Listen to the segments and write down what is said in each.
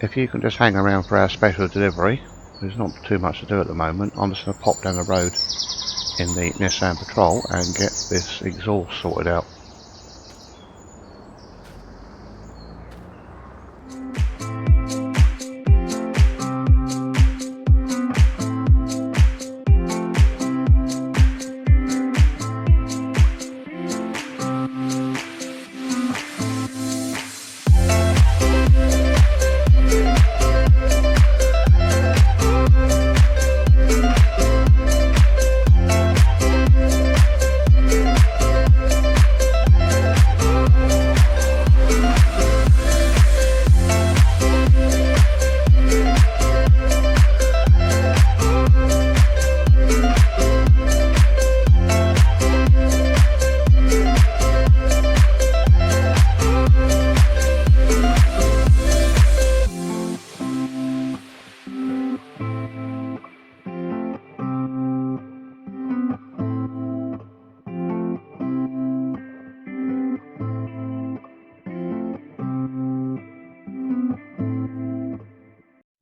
if you can just hang around for our special delivery, there's not too much to do at the moment. I'm just going to pop down the road in the Nissan Patrol and get this exhaust sorted out.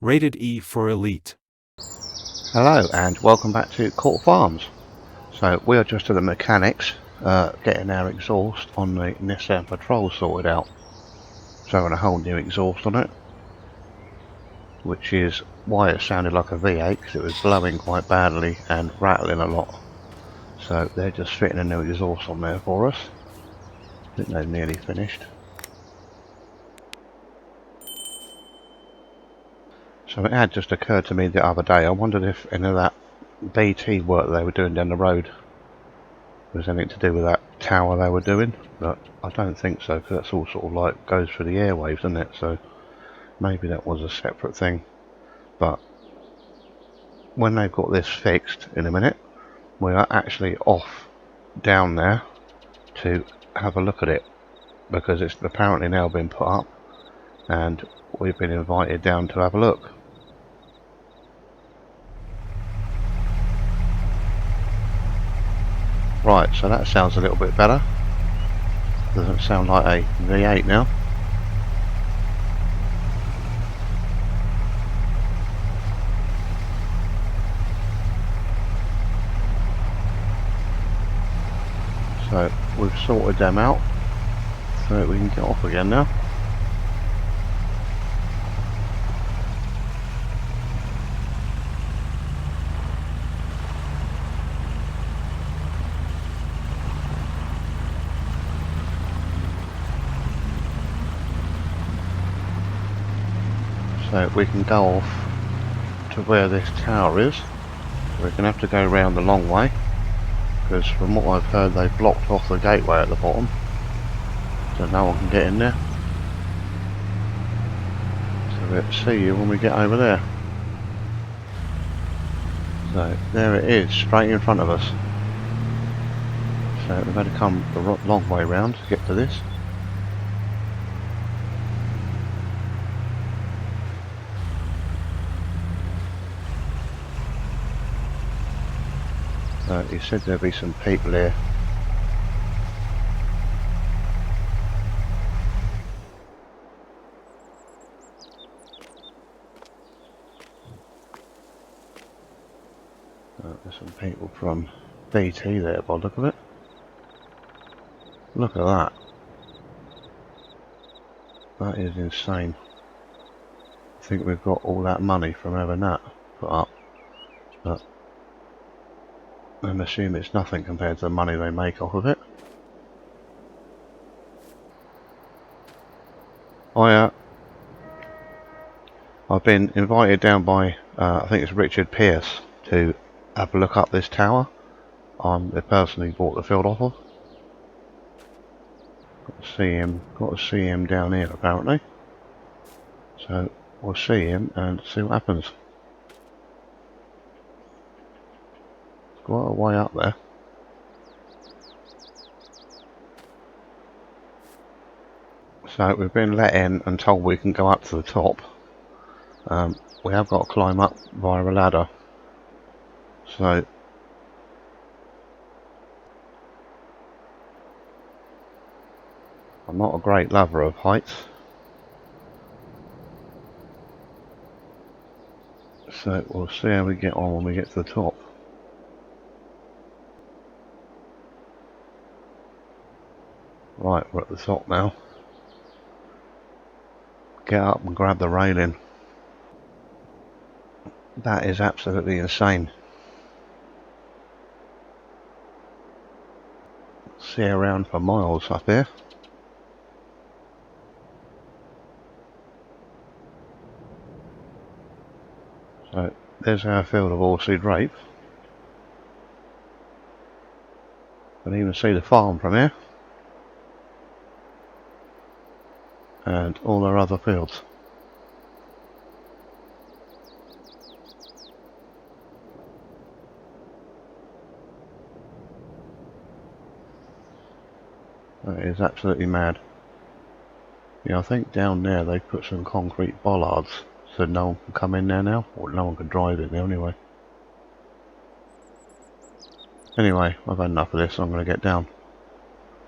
Rated E for Elite. Hello and welcome back to Court Farms. So we are just at the mechanics getting our exhaust on the Nissan Patrol sorted out. So having a whole new exhaust on it, which is why it sounded like a V8, because it was blowing quite badly and rattling a lot. So they're just fitting a new exhaust on there for us. I think they've nearly finished. So it had just occurred to me the other day, I wondered if any of that BT work they were doing down the road was anything to do with that tower they were doing, but I don't think so, because that's all sort of like goes through the airwaves, isn't it? So maybe that was a separate thing. But when they've got this fixed in a minute, we are actually off down there to have a look at it, because it's apparently now been put up and we've been invited down to have a look. Right, so that sounds a little bit better. Doesn't sound like a V8 now. So we've sorted them out, so we can get off again now. So we can go off to where this tower is. We're going to have to go around the long way, because from what I've heard they've blocked off the gateway at the bottom, so no one can get in there. So we'll see you when we get over there. So there it is, straight in front of us. So we've had to come the long way round to get to this. He said there'll be some people here. There's some people from BT there by the look of it. Look at that. That is insane. I think we've got all that money from having that put up. But I'm assuming it's nothing compared to the money they make off of it. I've been invited down by, I think it's Richard Pierce, to have a look up this tower. I'm the person who bought the field off of. Got to see him down here apparently. So we'll see him and see what happens. It's quite a way up there. So we've been let in and told we can go up to the top. We have got to climb up via a ladder. So I'm not a great lover of heights. So we'll see how we get on when we get to the top. Right, we're at the top now. Get up and grab the railing. That is absolutely insane. See around for miles up here. So there's our field of oilseed rape. You can even see the farm from here. And all our other fields. That is absolutely mad. Yeah, I think down there they put some concrete bollards so no one can come in there now, or no one can drive in there anyway. Anyway, I've had enough of this, I'm going to get down.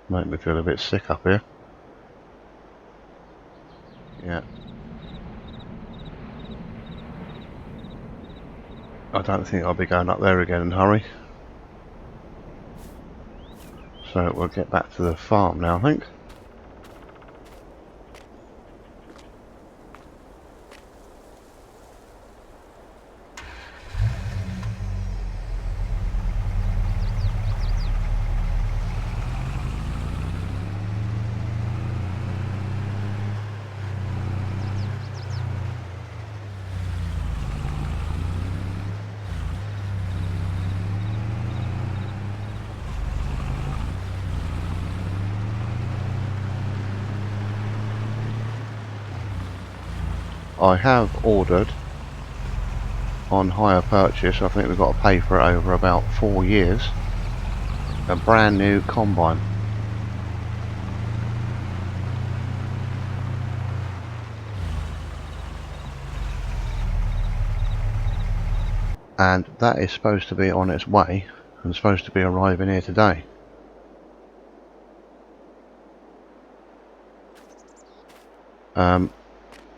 Make me feel a bit sick up here. Yeah. I don't think I'll be going up there again in a hurry. So we'll get back to the farm now, I think. I have ordered on hire purchase, I think we've got to pay for it over about 4 years, a brand new combine. And that is supposed to be on its way and supposed to be arriving here today.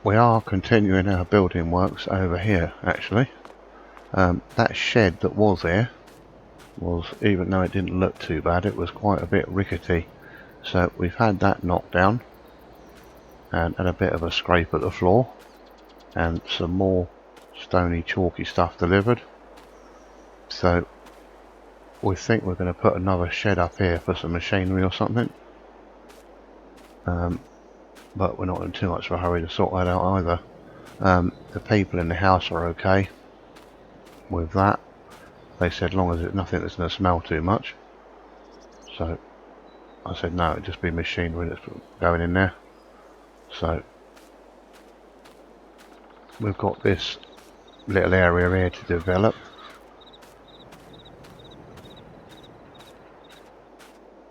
We are continuing our building works over here actually. That shed that was there was, even though it didn't look too bad, it was quite a bit rickety. So we've had that knocked down and a bit of a scrape at the floor and some more stony chalky stuff delivered. So we think we're going to put another shed up here for some machinery or something. But we're not in too much of a hurry to sort that out either. The people in the house are okay with that. They said as long as it's nothing that's going to smell too much. So I said no, it'd just be machinery that's going in there. So we've got this little area here to develop.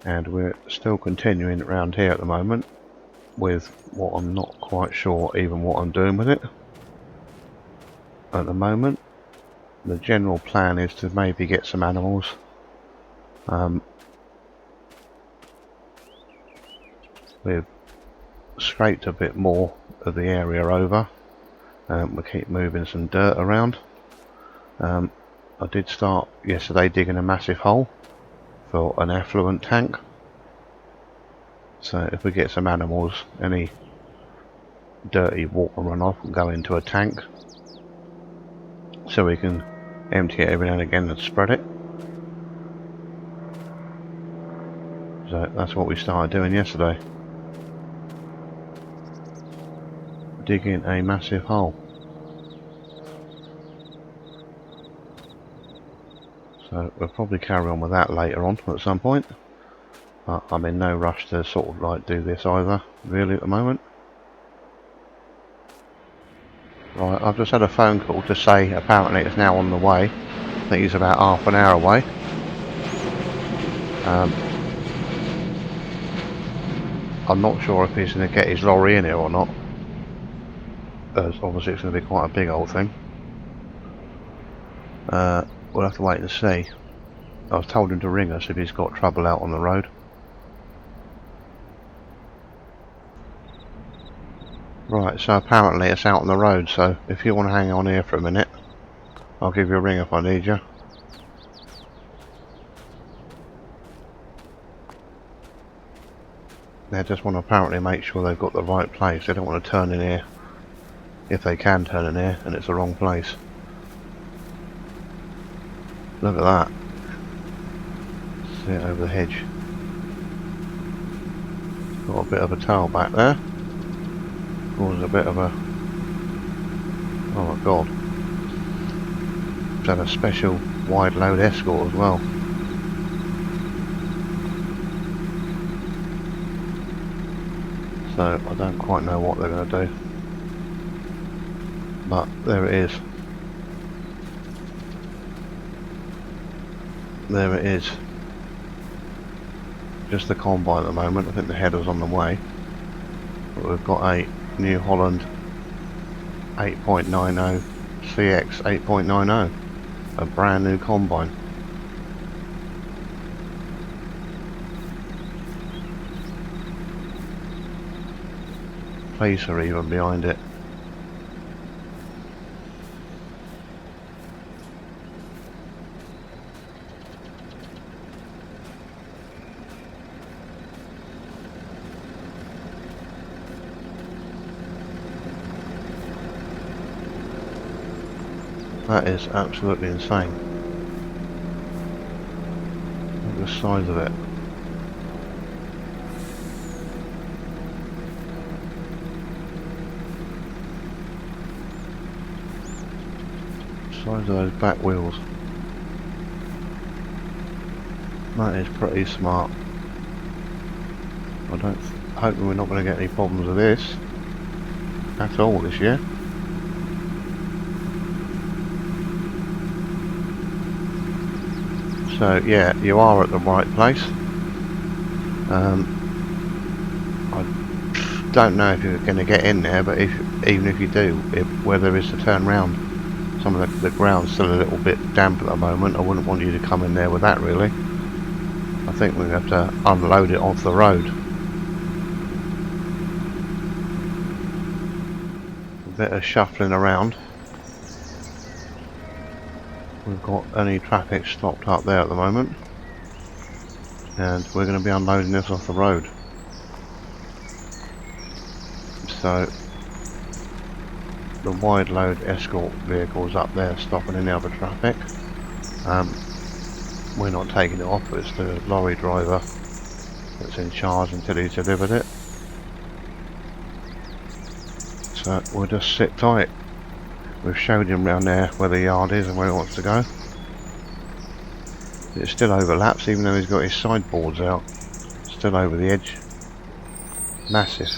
And we're still continuing around here at the moment with what I'm not quite sure even what I'm doing with it at the moment. The general plan is to maybe get some animals. We've scraped a bit more of the area over. We keep moving some dirt around. I did start yesterday digging a massive hole for an effluent tank. So if we get some animals, any dirty water runoff can go into a tank, so we can empty it every now and again and spread it. So that's what we started doing yesterday. Digging a massive hole. So we'll probably carry on with that later on at some point. I'm in no rush to sort of like do this either, really, at the moment. Right, I've just had a phone call to say apparently it's now on the way. I think it's about half an hour away. I'm not sure if he's going to get his lorry in here or not. As obviously it's going to be quite a big old thing. We'll have to wait and see. I've told him to ring us if he's got trouble out on the road. Right, so apparently it's out on the road, so if you want to hang on here for a minute, I'll give you a ring if I need you. They just want to apparently make sure they've got the right place. They don't want to turn in here, if they can turn in here, and it's the wrong place. Look at that. See it over the hedge. Got a bit of a tail back there. Causes a bit of a... oh my god. It's had a special wide load escort as well. So I don't quite know what they're going to do. But there it is. There it is. Just the combine at the moment. I think the header's on the way. But we've got a New Holland 8.90 CX 8.90. A brand new combine. Police are even behind it. That is absolutely insane. Look at the size of it. Size of those back wheels. That is pretty smart. Hoping we're not going to get any problems with this at all this year. So yeah, you are at the right place. I don't know if you're going to get in there, but even if you do, where there is to turn round, some of the ground's still a little bit damp at the moment. I wouldn't want you to come in there with that really. I think we're going to have to unload it off the road. A bit of shuffling around. We've got any traffic stopped up there at the moment, and we're going to be unloading this off the road. So the wide load escort vehicles up there stopping any other traffic. We're not taking it off, but it's the lorry driver that's in charge until he's delivered it. So we'll just sit tight. We've showed him round there where the yard is and where he wants to go. It still overlaps even though he's got his sideboards out. Still over the edge. Massive.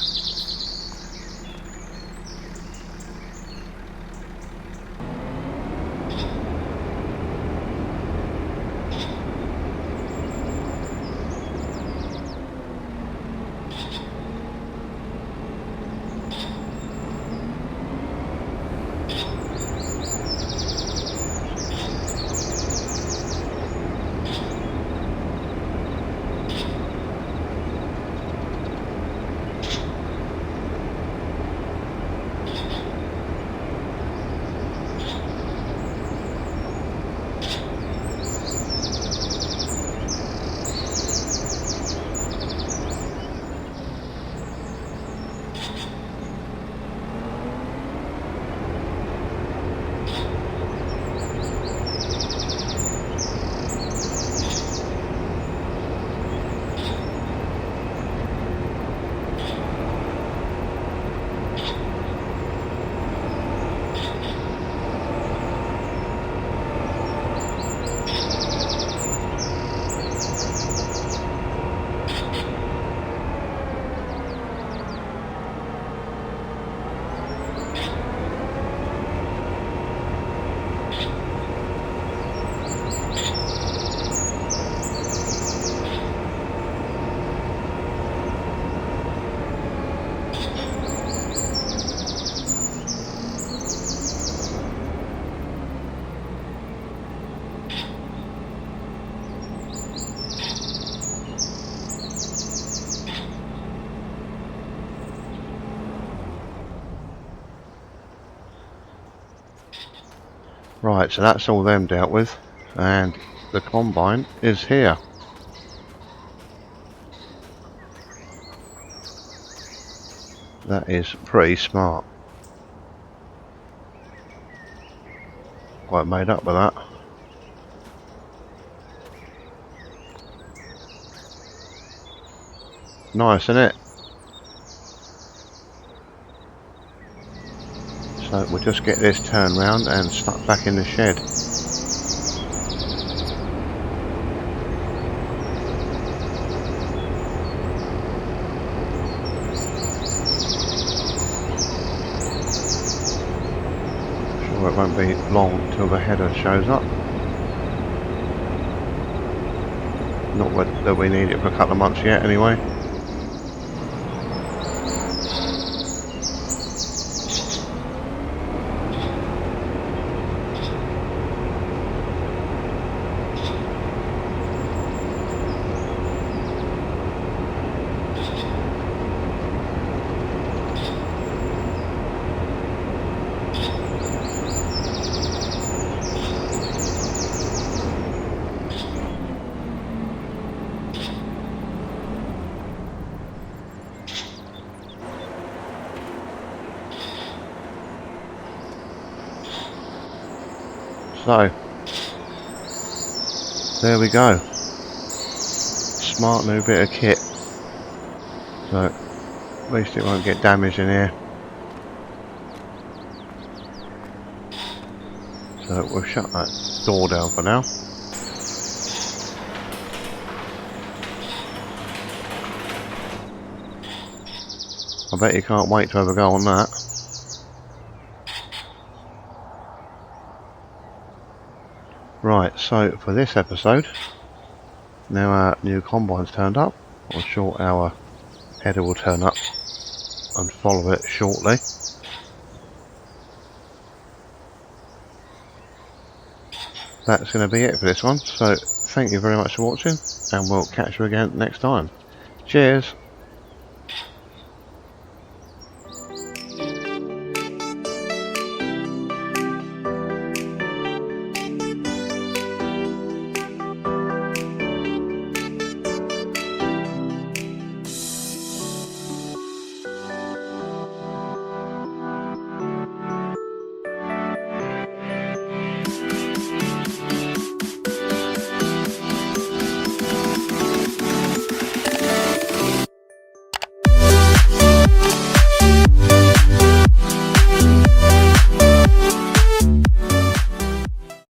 Right, so that's all them dealt with, and the combine is here. That is pretty smart. Quite made up with that. Nice, isn't it? So we'll just get this turned round and stuck back in the shed. Sure, it won't be long till the header shows up. Not that we need it for a couple of months yet, anyway. So, there we go. Smart new bit of kit. So, at least it won't get damaged in here. So, we'll shut that door down for now. I bet you can't wait to have a go on that. Right, so for this episode, now our new combine's turned up, I'm sure our header will turn up and follow it shortly. That's going to be it for this one, so thank you very much for watching, and we'll catch you again next time. Cheers!